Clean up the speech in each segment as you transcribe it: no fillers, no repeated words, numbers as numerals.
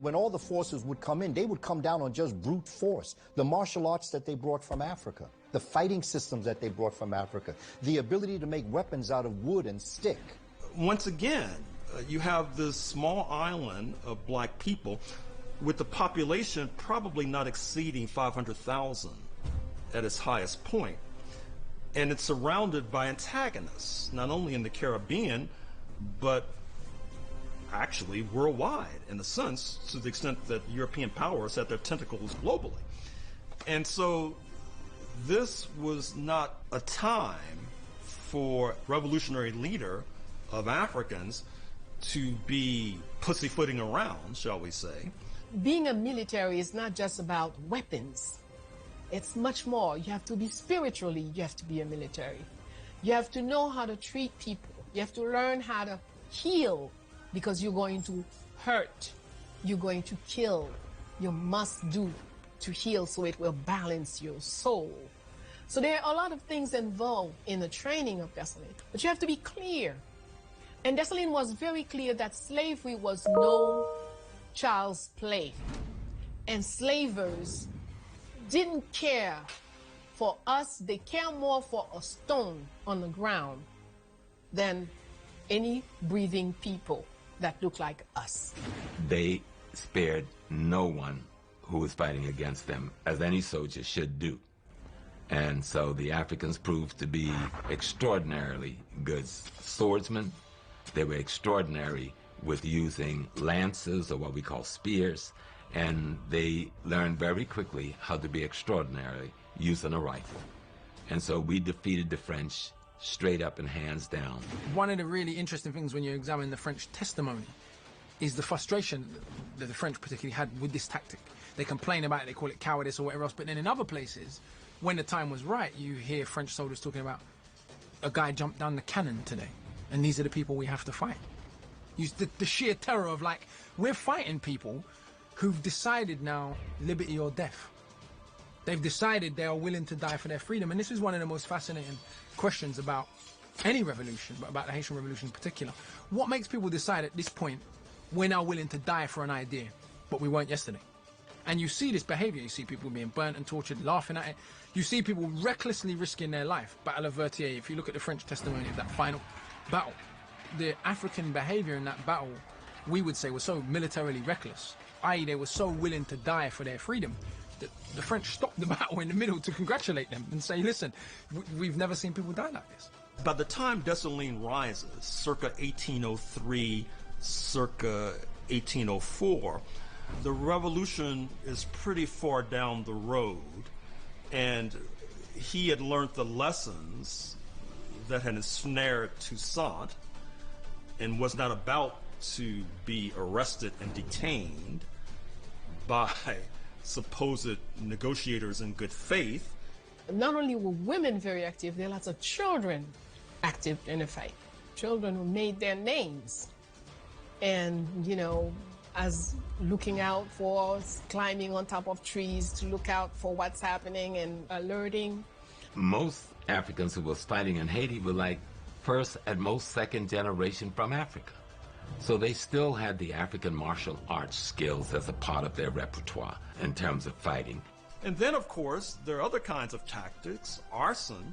When all the forces would come in, they would come down on just brute force. The martial arts that they brought from Africa, the fighting systems that they brought from Africa, the ability to make weapons out of wood and stick. Once again, you have this small island of black people with the population probably not exceeding 500,000 at its highest point. And it's surrounded by antagonists, not only in the Caribbean, but actually worldwide, in a sense, to the extent that European powers had their tentacles globally. And so this was not a time for revolutionary leader of Africans to be pussyfooting around, shall we say. Being a military is not just about weapons. It's much more. You have to be spiritually, you have to be a military. You have to know how to treat people. You have to learn how to heal, because you're going to hurt, you're going to kill. You must do to heal so it will balance your soul. So there are a lot of things involved in the training of Dessalines, but you have to be clear. And Dessalines was very clear that slavery was no child's play. Enslavers didn't care for us, they care more for a stone on the ground than any breathing people that look like us. They spared no one who was fighting against them, as any soldier should do. And so the Africans proved to be extraordinarily good swordsmen. They were extraordinary with using lances, or what we call spears, and they learned very quickly how to be extraordinary using a rifle. And so we defeated the French straight up and hands down. One of the really interesting things when you examine the French testimony is the frustration that the French particularly had with this tactic. They complain about it, they call it cowardice or whatever else, but then in other places, when the time was right, you hear French soldiers talking about a guy jumped down the cannon today, and these are the people we have to fight. The sheer terror of, like, we're fighting people who've decided now liberty or death. They've decided they are willing to die for their freedom. And this is one of the most fascinating questions about any revolution, but about the Haitian Revolution in particular. What makes people decide at this point, we're now willing to die for an idea, but we weren't yesterday? And you see this behavior. You see people being burnt and tortured, laughing at it. You see people recklessly risking their life. Battle of Vertier, if you look at the French testimony of that final battle, the African behavior in that battle, we would say, was so militarily reckless, i.e. they were so willing to die for their freedom, that the French stopped the battle in the middle to congratulate them and say, listen, we've never seen people die like this. By the time Dessalines rises, circa 1803, circa 1804, the revolution is pretty far down the road, and he had learned the lessons that had ensnared Toussaint and was not about to be arrested and detained by supposed negotiators in good faith. Not only were women very active, there are lots of children active in the fight. Children who made their names. And, you know, as looking out for, climbing on top of trees to look out for what's happening and alerting. Most Africans who was fighting in Haiti were like first, at most, second generation from Africa. So they still had the African martial arts skills as a part of their repertoire in terms of fighting. And then, of course, there are other kinds of tactics. Arson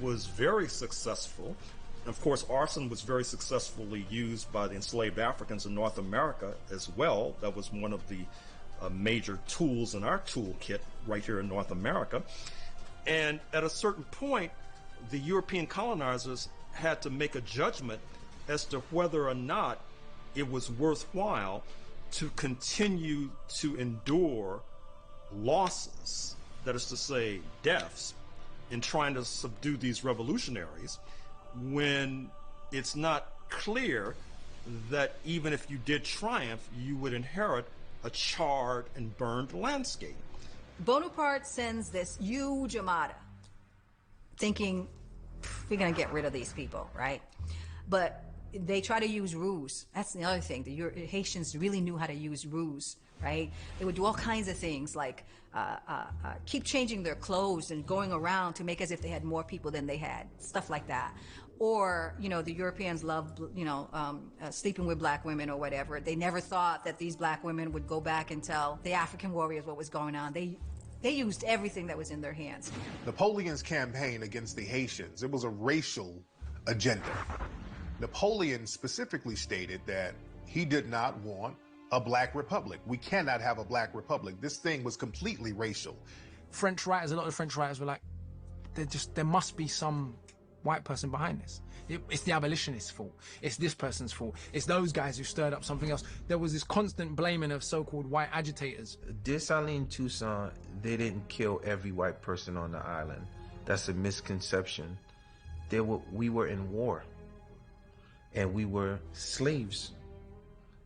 was very successful. And of course, arson was very successfully used by the enslaved Africans in North America as well. That was one of the major tools in our toolkit right here in North America. And at a certain point, the European colonizers had to make a judgment as to whether or not it was worthwhile to continue to endure losses, that is to say, deaths, in trying to subdue these revolutionaries, when it's not clear that even if you did triumph, you would inherit a charred and burned landscape. Bonaparte sends this huge armada, thinking, we're gonna get rid of these people, right? But they try to use ruse. That's the other thing. The Haitians really knew how to use ruse, right? They would do all kinds of things like keep changing their clothes and going around to make as if they had more people than they had, stuff like that. Or, you know, the Europeans loved, sleeping with black women or whatever. They never thought that these black women would go back and tell the African warriors what was going on. They used everything that was in their hands. Napoleon's campaign against the Haitians, it was a racial agenda. Napoleon specifically stated that he did not want a black republic. We cannot have a black republic. This thing was completely racial. French writers, a lot of French writers were like, there must be some white person behind this. It's the abolitionists' fault. It's this person's fault. It's those guys who stirred up something else. There was this constant blaming of so-called white agitators. Dessalines, Toussaint, they didn't kill every white person on the island. That's a misconception. We were in war, and we were slaves.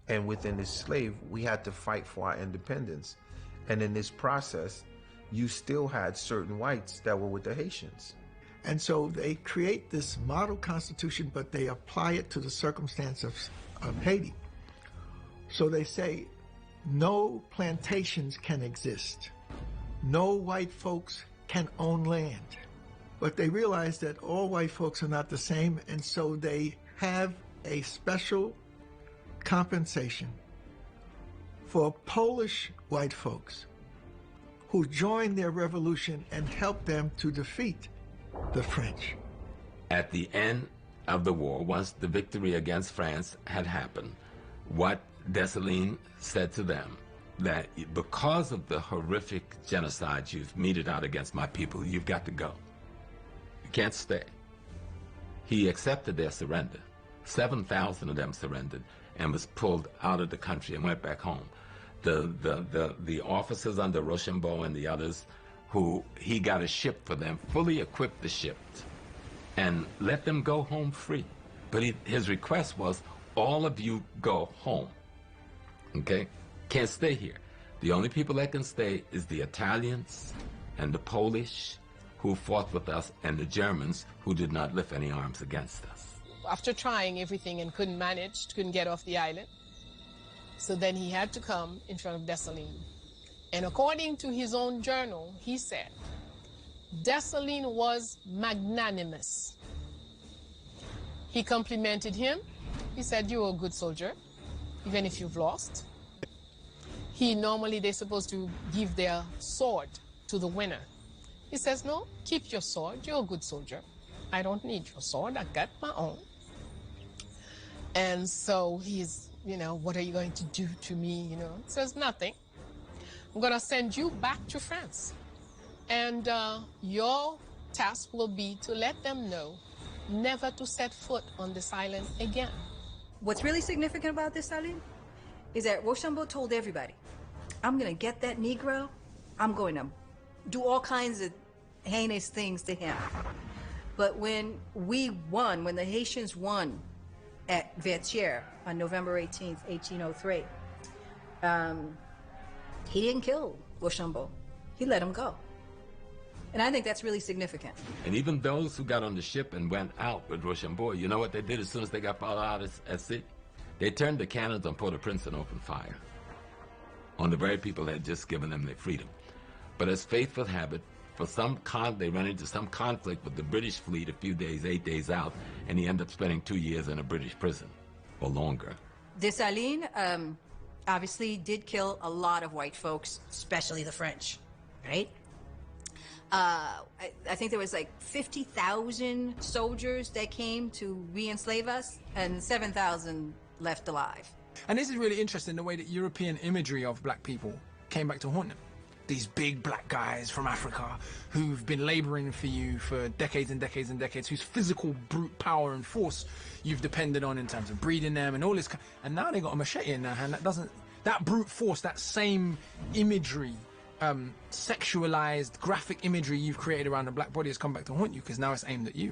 And within this slave, we had to fight for our independence. And in this process, you still had certain whites that were with the Haitians. And so they create this model constitution, but they apply it to the circumstance of Haiti. So they say no plantations can exist. No white folks can own land. But they realize that all white folks are not the same, and so they have a special compensation for Polish white folks who joined their revolution and helped them to defeat the French. At the end of the war, once the victory against France had happened, what Dessalines said to them, that because of the horrific genocide you've meted out against my people, you've got to go. You can't stay. He accepted their surrender. 7,000 of them surrendered and was pulled out of the country and went back home. The officers under Rochambeau and the others, who he got a ship for them, fully equipped the ship, and let them go home free. But his request was, all of you go home, okay? Can't stay here. The only people that can stay is the Italians and the Polish who fought with us, and the Germans who did not lift any arms against us. After trying everything and couldn't get off the island, so then he had to come in front of Dessalines. And according to his own journal, he said, Dessalines was magnanimous. He complimented him. He said, you're a good soldier, even if you've lost. They're supposed to give their sword to the winner. He says, no, keep your sword. You're a good soldier. I don't need your sword. I got my own. And so he's, what are you going to do to me? He says, nothing. I'm going to send you back to France. And your task will be to let them know never to set foot on this island again. What's really significant about this, Dessalines, is that Rochambeau told everybody, I'm going to get that Negro, I'm going to do all kinds of heinous things to him. But when the Haitians won at Vertières on November 18th, 1803, he didn't kill Rochambeau. He let him go. And I think that's really significant. And even those who got on the ship and went out with Rochambeau, you know what they did as soon as they got out at sea? They turned the cannons on Port-au-Prince and opened fire on the very people that had just given them their freedom. But as fate would have it, they ran into some conflict with the British fleet a few days, 8 days out, and he ended up spending 2 years in a British prison, or longer. Dessalines obviously did kill a lot of white folks, especially the French, right? I think there was like 50,000 soldiers that came to re-enslave us, and 7,000 left alive. And this is really interesting, the way that European imagery of black people came back to haunt them. These big black guys from Africa who've been laboring for you for decades and decades and decades, whose physical brute power and force you've depended on in terms of breeding them and all this. And now they got a machete in their hand. That brute force, that same imagery, sexualized graphic imagery you've created around the black body has come back to haunt you, because now it's aimed at you.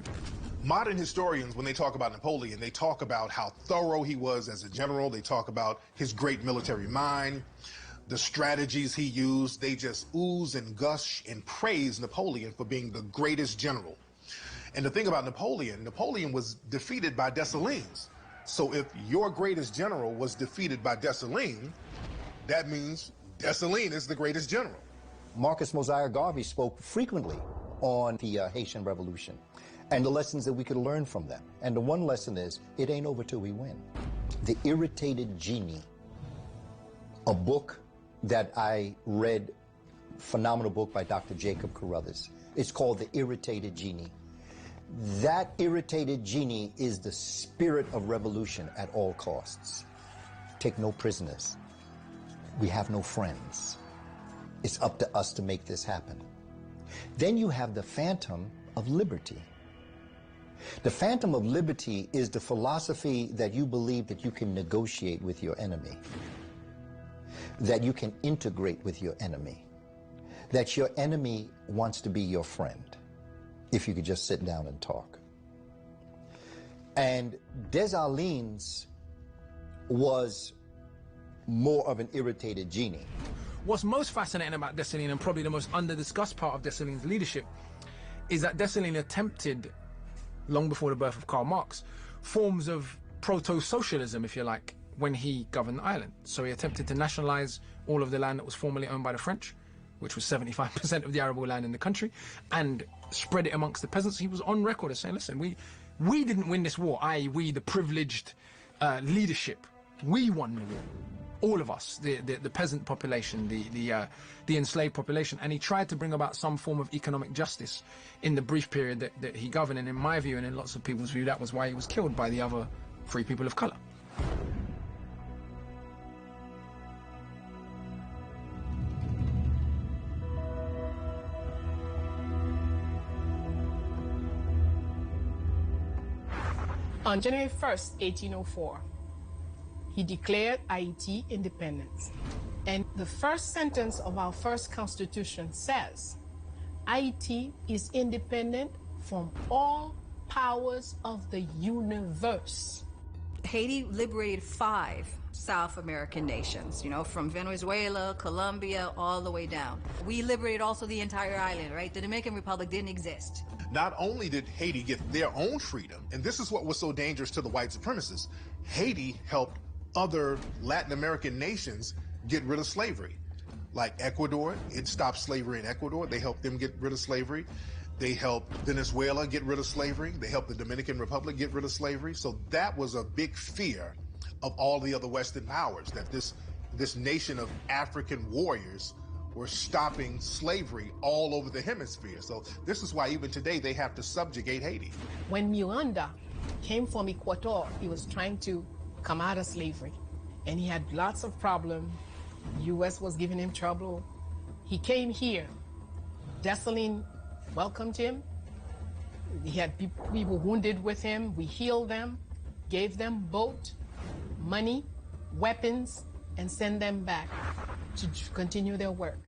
Modern historians, when they talk about Napoleon, they talk about how thorough he was as a general. They talk about his great military mind, the strategies he used. They just ooze and gush and praise Napoleon for being the greatest general. And the thing about Napoleon was defeated by Dessalines. So if your greatest general was defeated by Dessalines, that means Dessalines is the greatest general. Marcus Mosiah Garvey spoke frequently on the Haitian Revolution and the lessons that we could learn from them. And the one lesson is, it ain't over till we win. The Irritated Genie, a book that I read, phenomenal book by Dr. Jacob Carruthers. It's called The Irritated Genie. That irritated genie is the spirit of revolution at all costs. Take no prisoners. We have no friends. It's up to us to make this happen. Then you have the phantom of liberty. The phantom of liberty is the philosophy that you believe that you can negotiate with your enemy, that you can integrate with your enemy, that your enemy wants to be your friend, if you could just sit down and talk. And Dessalines was more of an irritated genie. What's most fascinating about Dessalines, and probably the most under-discussed part of Dessalines' leadership, is that Dessalines attempted, long before the birth of Karl Marx, forms of proto-socialism, if you like, when he governed the island. So he attempted to nationalize all of the land that was formerly owned by the French, which was 75% of the arable land in the country, and spread it amongst the peasants. He was on record as saying, listen, we didn't win this war, i.e. we, the privileged leadership. We won the war. All of us, the peasant population, the enslaved population. And he tried to bring about some form of economic justice in the brief period that he governed. And in my view, and in lots of people's view, that was why he was killed by the other free people of color. On January 1st, 1804, he declared Haiti independence. And the first sentence of our first constitution says, Haiti is independent from all powers of the universe. Haiti liberated 5 South American nations, you know, from Venezuela, Colombia, all the way down. We liberated also the entire island, right? The Dominican Republic didn't exist. Not only did Haiti get their own freedom, and this is what was so dangerous to the white supremacists, Haiti helped other Latin American nations get rid of slavery. Like Ecuador, it stopped slavery in Ecuador. They helped them get rid of slavery. They helped Venezuela get rid of slavery. They helped the Dominican Republic get rid of slavery. So that was a big fear of all the other Western powers, that this nation of African warriors were stopping slavery all over the hemisphere. So this is why even today they have to subjugate Haiti. When Miranda came from Ecuador, he was trying to come out of slavery, and he had lots of problems. U.S. was giving him trouble. He came here. Dessalines welcomed him. He had people wounded with him. We healed them, gave them boat, money, weapons, and sent them back to continue their work.